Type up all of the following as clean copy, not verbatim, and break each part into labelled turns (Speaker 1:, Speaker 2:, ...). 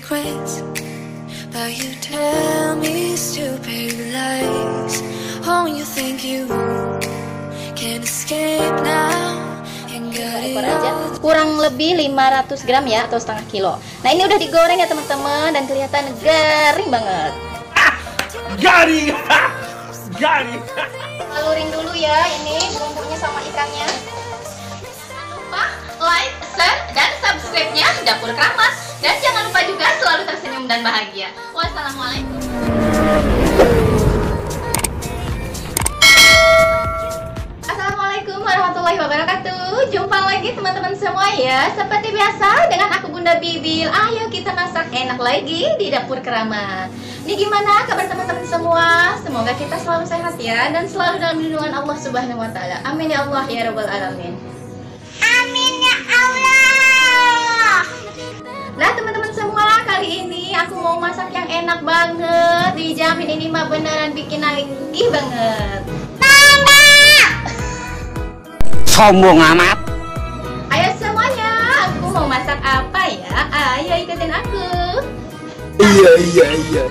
Speaker 1: secrets, but you tell me stupid lies. Oh, you think you can escape now and got it all.
Speaker 2: Kurang lebih 500 gram ya, atau setengah kilo. Nah, ini udah digoreng ya teman-teman, dan kelihatan garing banget.
Speaker 3: Garing. Garing.
Speaker 2: Alurin dulu ya ini bumbunya sama ikannya. Jangan lupa like, share, dan subscribe-nya Dapur Keramat. Dan jangan lupa juga selalu tersenyum dan bahagia. Wassalamualaikum. Assalamualaikum warahmatullahi wabarakatuh. Jumpa lagi teman-teman semua ya. Seperti biasa dengan aku Bunda Bibil. Ayo kita masak enak lagi di Dapur Keramat. Ini gimana kabar teman-teman semua? Semoga kita selalu sehat ya, dan selalu dalam lindungan Allah Subhanahu wa Ta'ala. Amin ya Allah ya Rabbal Alamin. Amin ya Allah. Nah teman-teman semua, kali ini aku mau masak yang enak banget. Dijamin ini mah beneran bikin nagih banget. Mama!
Speaker 3: Sombong amat.
Speaker 2: Ayo semuanya, aku mau masak apa ya? Ayo ikutin aku.
Speaker 3: Iya.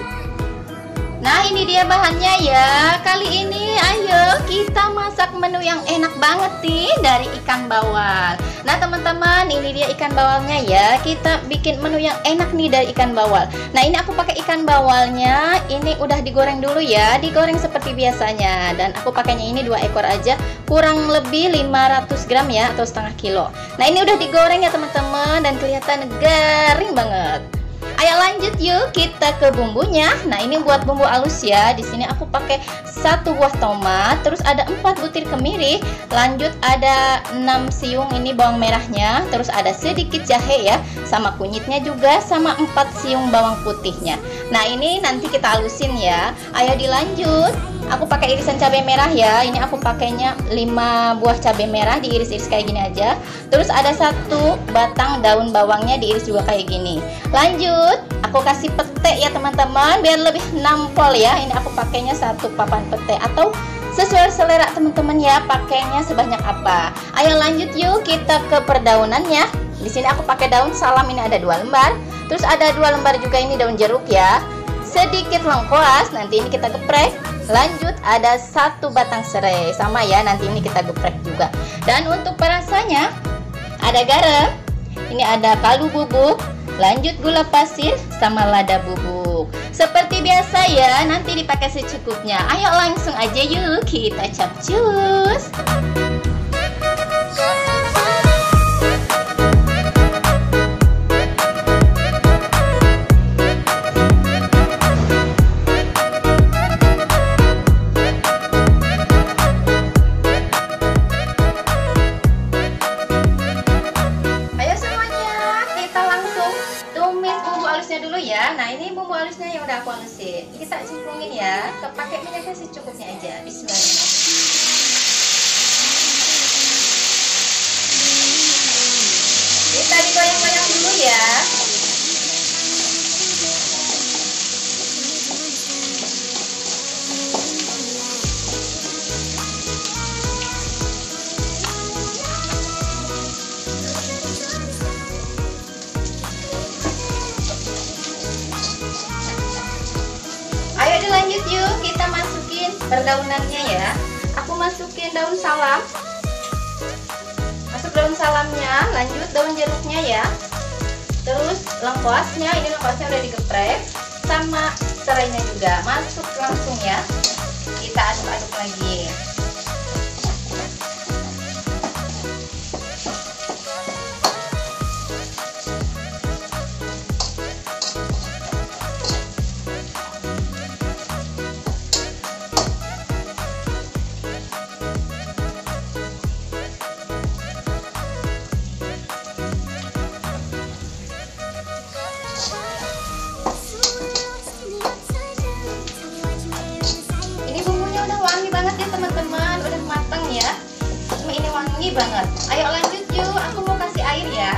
Speaker 2: Nah ini dia bahannya ya. Kali ini ayo kita masak menu yang enak banget nih dari ikan bawal. Nah teman-teman, ini dia ikan bawalnya ya. Kita bikin menu yang enak nih dari ikan bawal. Nah ini aku pakai ikan bawalnya. Ini udah digoreng dulu ya. Digoreng seperti biasanya. Dan aku pakainya ini 2 ekor aja. Kurang lebih 500 gram ya, atau setengah kilo. Nah ini udah digoreng ya teman-teman, dan kelihatan garing banget. Ayo lanjut yuk kita ke bumbunya. Nah ini buat bumbu halus ya. Di sini aku pakai 1 buah tomat, terus ada 4 butir kemiri, lanjut ada 6 siung ini bawang merahnya, terus ada sedikit jahe ya, sama kunyitnya juga, sama 4 siung bawang putihnya. Nah ini nanti kita halusin ya. Ayo dilanjut. Aku pakai irisan cabai merah ya. Ini aku pakainya 5 buah cabai merah diiris-iris kayak gini aja. Terus ada 1 batang daun bawangnya diiris juga kayak gini. Lanjut, aku kasih pete ya teman-teman, biar lebih nampol ya. Ini aku pakainya 1 papan pete, atau sesuai selera teman-teman ya, pakainya sebanyak apa. Ayo lanjut yuk kita ke perdaunannya. Di sini aku pakai daun salam, ini ada 2 lembar. Terus ada 2 lembar juga ini daun jeruk ya. Sedikit lengkuas, nanti ini kita geprek. Lanjut ada 1 batang serai, sama ya, nanti ini kita geprek juga. Dan untuk perasanya ada garam, ini ada kaldu bubuk, lanjut gula pasir sama lada bubuk. Seperti biasa ya, nanti dipakai secukupnya. Ayo langsung aja yuk kita capcus. Dulu ya. Nah ini bumbu halusnya yang udah aku halusin, kita cemplungin ya, pakai minyaknya secukupnya aja. Bismillahirrahmanirrahim. Kita digoyang-goyang dulu ya. Lanjut yuk kita masukin perdaunannya ya. Aku masukin daun salam, masuk daun salamnya, lanjut daun jeruknya ya, terus lengkuasnya, ini lengkuasnya udah digeprek, sama serainya juga masuk langsung ya. Kita aduk-aduk lagi. Teman-teman udah matang ya, ini wangi banget. Ayo lanjut yuk, aku mau kasih air ya.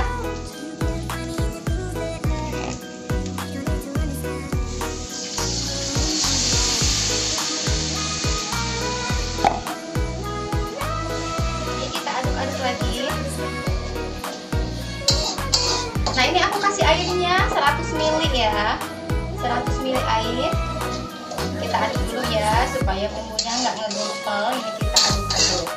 Speaker 2: Ini kita aduk-aduk lagi. Nah ini aku kasih airnya 100 ml ya. 100 ml air. Kita aduk dulu ya supaya bumbunya nggak ngegumpal. Ini kita aduk-aduk.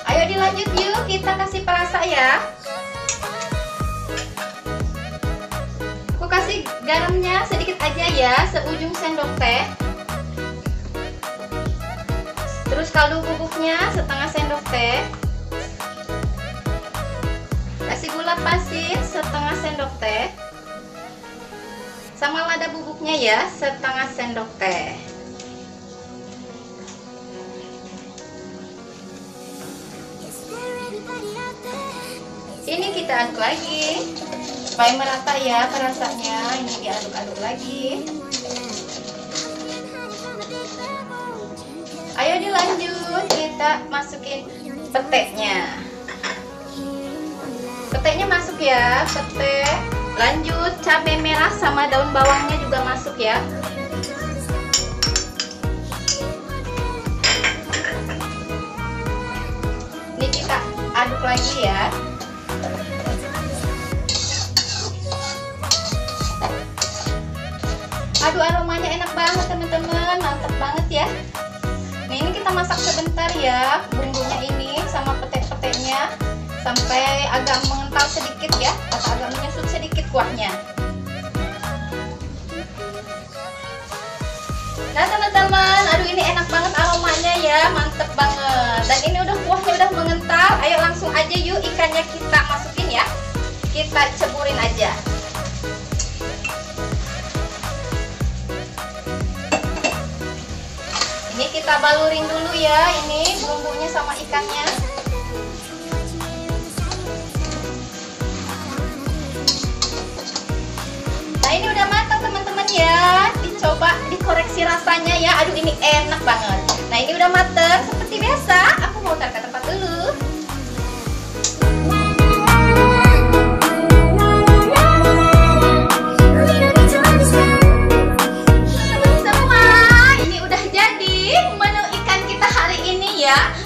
Speaker 2: Ayo dilanjut yuk, kita kasih perasa ya. Aku kasih garamnya sedikit aja ya, seujung sendok teh. Terus kaldu bubuknya setengah sendok teh. Kasih gula pasir setengah sendok teh. Sama lada bubuknya ya, setengah sendok teh. Ini kita aduk lagi supaya merata ya perasanya. Ini diaduk-aduk lagi. Ayo dilanjut, kita masukin petenya. Petenya masuk ya, pete. Lanjut cabai merah sama daun bawangnya juga masuk ya. Ini kita aduk lagi ya. Aduh, aromanya enak banget teman-teman, mantap banget ya. Nah, ini kita masak sebentar ya bumbunya ini sama pete-petenya sampai agak mengental sedikit ya, atau agak menyusut sedikit kuahnya. Nah teman-teman, aduh ini enak banget aromanya ya, mantep banget. Dan ini udah kuahnya udah mengental. Ayo langsung aja yuk ikannya kita masukin ya. Kita ceburin aja. Ini kita balurin dulu ya, ini bumbunya sama ikannya. Nah ini udah matang teman-teman ya. Dicoba dikoreksi rasanya ya. Aduh ini enak banget. Nah ini udah matang seperti biasa. Aku mau taruh ke tempat dulu.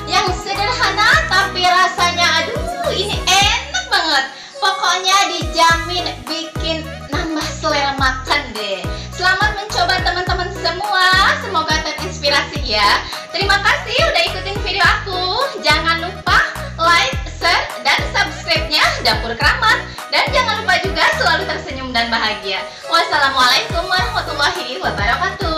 Speaker 2: Yang sederhana tapi rasanya aduh ini enak banget. Pokoknya dijamin bikin nambah selera makan deh. Selamat mencoba teman-teman semua. Semoga terinspirasi ya. Terima kasih udah ikutin video aku. Jangan lupa like, share, dan subscribe-nya Dapur Keramat. Dan jangan lupa juga selalu tersenyum dan bahagia. Wassalamualaikum warahmatullahi wabarakatuh.